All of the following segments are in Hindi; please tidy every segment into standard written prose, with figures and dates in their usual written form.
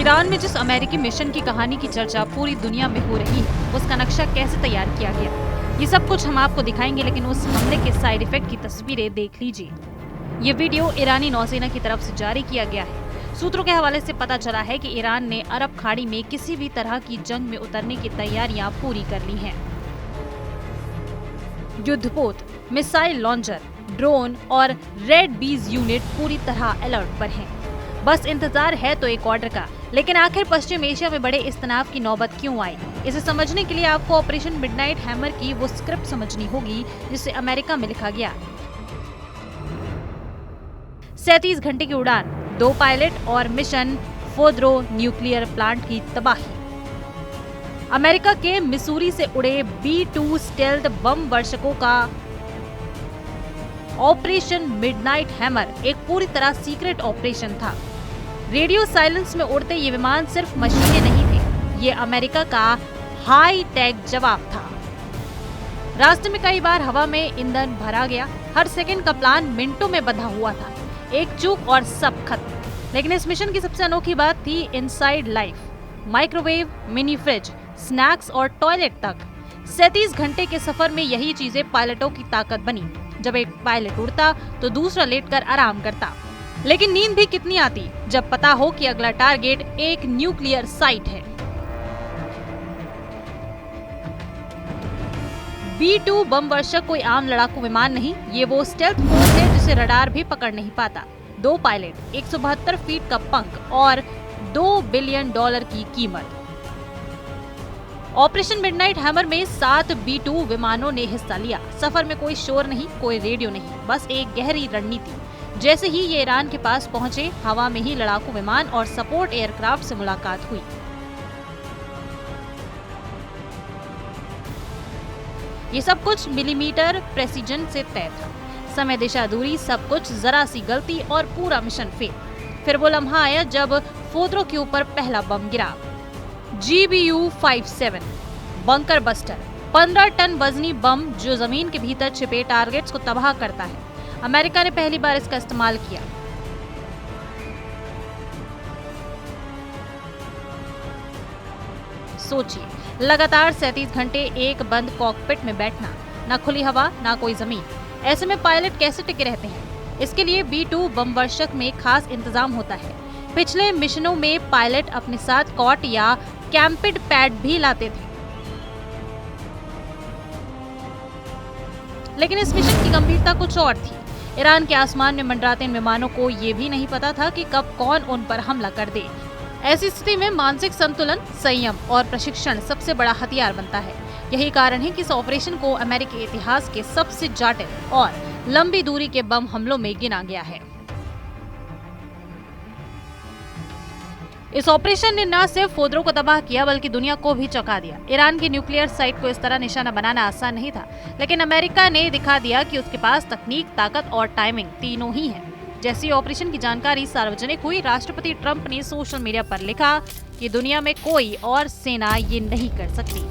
ईरान में जिस अमेरिकी मिशन की कहानी की चर्चा पूरी दुनिया में हो रही है, उसका नक्शा कैसे तैयार किया गया, ये सब कुछ हम आपको दिखाएंगे। लेकिन उस हमले के साइड इफेक्ट की तस्वीरें देख लीजिए। ये वीडियो ईरानी नौसेना की तरफ से जारी किया गया है। सूत्रों के हवाले से पता चला है कि ईरान ने अरब खाड़ी में किसी भी तरह की जंग में उतरने की तैयारियां पूरी कर ली हैं। युद्धपोत, मिसाइल लॉन्चर, ड्रोन और रेड बीज यूनिट पूरी तरह अलर्ट पर हैं। बस इंतजार है तो एक ऑर्डर का। लेकिन आखिर पश्चिम एशिया में बड़े इस तनाव की नौबत क्यों आई? इसे समझने के लिए आपको ऑपरेशन मिडनाइट हैमर की वो स्क्रिप्ट समझनी होगी जिसे अमेरिका में लिखा गया। 37 घंटे की उड़ान, 2 पायलट और मिशन फोर्डो न्यूक्लियर प्लांट की तबाही। अमेरिका के मिसूरी से उड़े B-2 स्टेल्थ बम वर्षकों का ऑपरेशन मिडनाइट हैमर एक पूरी तरह सीक्रेट ऑपरेशन था। रेडियो साइलेंस में उड़ते ये विमान सिर्फ मशीनें नहीं थे, ये अमेरिका का हाई टेक जवाब था। रास्ते में कई बार हवा में ईंधन भरा गया, हर सेकंड का प्लान मिनटों में बंधा हुआ था। एक चूक और सब खत्म। लेकिन इस मिशन की सबसे अनोखी बात थी inside life. Microwave, mini fridge, snacks और टॉयलेट तक। 37 घंटे के सफर में यही चीजें पायलटों की ताकत बनी। जब एक पायलट उड़ता तो दूसरा लेटकर आराम करता। लेकिन नींद भी कितनी आती जब पता हो कि अगला टारगेट एक न्यूक्लियर साइट है। B-2 बम वर्षक कोई आम लड़ाकू विमान नहीं, ये वो स्टेल्थ फोर्स है जिसे रडार भी पकड़ नहीं पाता। 2 पायलट, 172 फीट का पंख और $2 बिलियन की कीमत। ऑपरेशन मिडनाइट हैमर में 7 B-2 विमानों ने हिस्सा लिया। सफर में कोई शोर नहीं, कोई रेडियो नहीं, बस एक गहरी रणनीति। जैसे ही ये ईरान के पास पहुंचे, हवा में ही लड़ाकू विमान और सपोर्ट एयरक्राफ्ट से मुलाकात हुई। ये सब कुछ मिलीमीटर प्रेसिजन से तय था। समय, दिशा, दूरी, सब कुछ। जरा सी गलती और पूरा मिशन फेल। फिर वो लम्हा आया जब फोर्डो के ऊपर पहला बम गिरा। GBU-57 बंकर बस्टर, 15 टन वजनी बम जो जमीन के भीतर छिपे टारगेट्स को तबाह करता है। अमेरिका ने पहली बार इसका इस्तेमाल किया। सोचिए, लगातार 37 घंटे एक बंद कॉकपिट में बैठना, ना खुली हवा, ना कोई जमीन। ऐसे में पायलट कैसे टिके रहते हैं? इसके लिए B-2 बम वर्षक में खास इंतजाम होता है। पिछले मिशनों में पायलट अपने साथ कॉट या कैंपिड पैड भी लाते थे। लेकिन इस मिशन की गंभीरता कुछ और थी। ईरान के आसमान में मंडराते इन विमानों को ये भी नहीं पता था कि कब कौन उन पर हमला कर दे। ऐसी स्थिति में मानसिक संतुलन, संयम और प्रशिक्षण सबसे बड़ा हथियार बनता है। यही कारण है कि इस ऑपरेशन को अमेरिकी इतिहास के सबसे जटिल और लंबी दूरी के बम हमलों में गिना गया है। इस ऑपरेशन ने न सिर्फ फोर्डो को तबाह किया बल्कि दुनिया को भी चौंका दिया। ईरान की न्यूक्लियर साइट को इस तरह निशाना बनाना आसान नहीं था, लेकिन अमेरिका ने दिखा दिया कि उसके पास तकनीक, ताकत और टाइमिंग तीनों ही है। जैसी ऑपरेशन की जानकारी सार्वजनिक हुई, राष्ट्रपति ट्रंप ने सोशल मीडिया पर लिखा कि दुनिया में कोई और सेना ये नहीं कर सकती।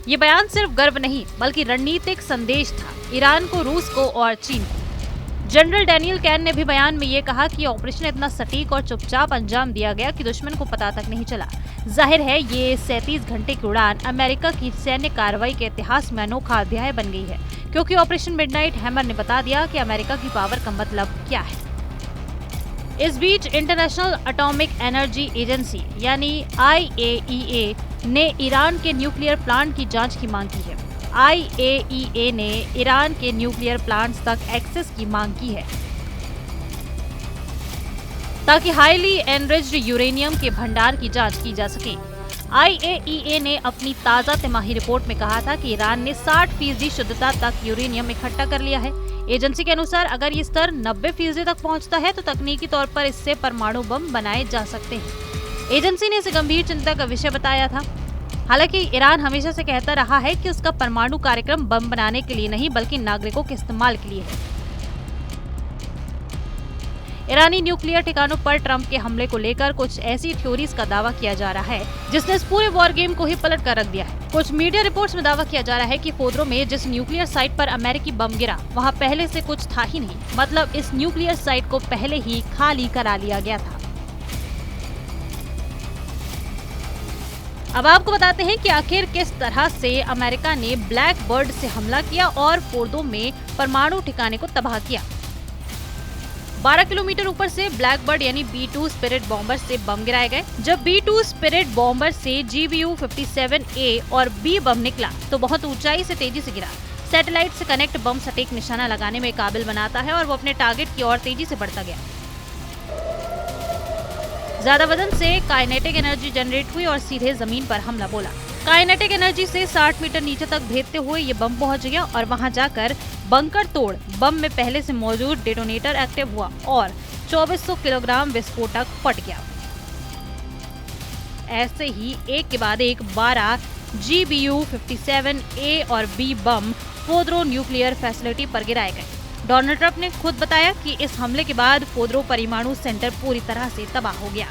ये बयान सिर्फ गर्व नहीं बल्कि रणनीतिक संदेश था, ईरान को, रूस को और चीन को। जनरल डैनियल कैन ने भी बयान में ये कहा कि ऑपरेशन इतना सटीक और चुपचाप अंजाम दिया गया कि दुश्मन को पता तक नहीं चला। जाहिर है ये 37 घंटे की उड़ान अमेरिका की सैन्य कार्रवाई के इतिहास में अनोखा अध्याय बन गई है, क्योंकि ऑपरेशन मिडनाइट हैमर ने बता दिया कि अमेरिका की पावर का मतलब क्या है। इस बीच इंटरनेशनल एटॉमिक एनर्जी एजेंसी यानी IAEA ने ईरान के न्यूक्लियर प्लांट की जांच की मांग की है। IAEA ने ईरान के न्यूक्लियर प्लांट्स तक एक्सेस की मांग की है ताकि हाईली एनरिच्ड यूरेनियम के भंडार की जांच की जा सके। IAEA ने अपनी ताजा तिमाही रिपोर्ट में कहा था कि ईरान ने 60% शुद्धता तक यूरेनियम इकट्ठा कर लिया है। एजेंसी के अनुसार अगर ये स्तर 90% तक पहुंचता है तो तकनीकी तौर पर इससे परमाणु बम बनाए जा सकते हैं। एजेंसी ने इसे गंभीर चिंता का विषय बताया था। हालांकि ईरान हमेशा से कहता रहा है कि उसका परमाणु कार्यक्रम बम बनाने के लिए नहीं बल्कि नागरिकों के इस्तेमाल के लिए है। ईरानी न्यूक्लियर ठिकानों पर ट्रंप के हमले को लेकर कुछ ऐसी थ्योरीज का दावा किया जा रहा है जिसने इस पूरे वॉर गेम को ही पलट कर रख दिया है। कुछ मीडिया रिपोर्ट्स में दावा किया जा रहा है कि फोर्डो में जिस न्यूक्लियर साइट पर अमेरिकी बम गिरा वहाँ पहले से कुछ था ही नहीं, मतलब इस न्यूक्लियर साइट को पहले ही खाली करा लिया गया था। अब आपको बताते हैं कि आखिर किस तरह से अमेरिका ने ब्लैक बर्ड से हमला किया और फोर्डो में परमाणु ठिकाने को तबाह किया। 12 किलोमीटर ऊपर से ब्लैक बर्ड यानी B-2 स्पिरिट बॉम्बर से बम गिराए गए। जब B-2 स्पिरिट बॉम्बर से GBU-57A और B बम निकला तो बहुत ऊंचाई से तेजी से गिरा। सैटेलाइट से कनेक्ट बम सटीक निशाना लगाने में काबिल बनाता है और वो अपने टारगेट की ओर तेजी से बढ़ता गया। ज्यादा वजन से काइनेटिक एनर्जी जनरेट हुई और सीधे जमीन पर हमला बोला। काइनेटिक एनर्जी से 60 मीटर नीचे तक भेदते हुए ये बम पहुंच गया और वहां जाकर बंकर तोड़ बम में पहले से मौजूद डेटोनेटर एक्टिव हुआ और 2400 किलोग्राम विस्फोटक फट गया। ऐसे ही एक के बाद एक 12 GBU-57A और B बम फोर्डो न्यूक्लियर फैसिलिटी पर गिराए गए। डोनाल्ड ट्रंप ने खुद बताया कि इस हमले के बाद फोर्डो परमाणु सेंटर पूरी तरह से तबाह हो गया।